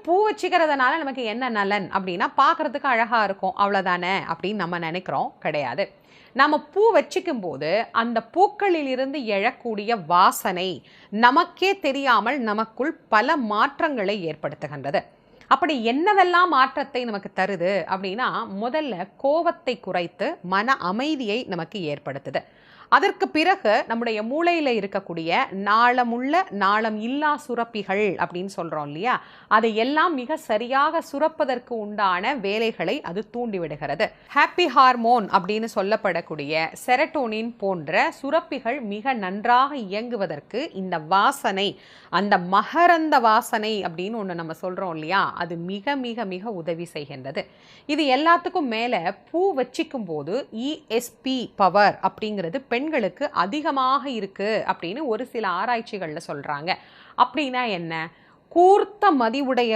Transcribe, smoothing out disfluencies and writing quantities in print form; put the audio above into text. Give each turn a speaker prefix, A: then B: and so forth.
A: பூ வச்சுக்கிறதுனால நமக்கு என்ன நலன் அப்படின்னா, பார்க்கறதுக்கு அழகா இருக்கும் அவ்வளோதானே அப்படின்னு நம்ம நினைக்கிறோம். கிடையாது. நம்ம பூ வச்சுக்கும் போது அந்த பூக்களில் இருந்து எழக்கூடிய வாசனை நமக்கே தெரியாமல் நமக்குள் பல மாற்றங்களை ஏற்படுத்துகின்றது. அப்படி என்னவெல்லாம் மாற்றத்தை நமக்கு தருது அப்படின்னா, முதல்ல கோவத்தை குறைத்து மன அமைதியை நமக்கு ஏற்படுத்துது. அதற்கு பிறகு நம்முடைய மூளையில இருக்கக்கூடிய நாளமுள்ள, நாளம் இல்லா சுரப்பிகள் அப்படின்னு சொல்றோம் இல்லையா? அதை எல்லாம் மிக சரியாக சுரப்பதற்கு உண்டான வேலைகளை அது தூண்டிவிடுகிறது. ஹாப்பி ஹார்மோன் அப்படின்னு சொல்லப்படக்கூடிய செரட்டோனின் போன்ற சுரப்பிகள் மிக நன்றாக இயங்குவதற்கு இந்த வாசனை, அந்த மகரந்த வாசனை அப்படின்னு ஒன்று நம்ம சொல்றோம் இல்லையா? அது மிக மிக மிக உதவி செய்கின்றது. இது எல்லாத்துக்கும் மேல பூ வச்சிக்கும் போது ESP பவர் அப்படிங்கிறது பெண்களுக்கு அதிகமாக இருக்கு அப்படின்னு ஒரு சில ஆராய்ச்சிகள்ல சொல்றாங்க. அப்படின்னா என்ன? கூர்த்த மதிவுடைய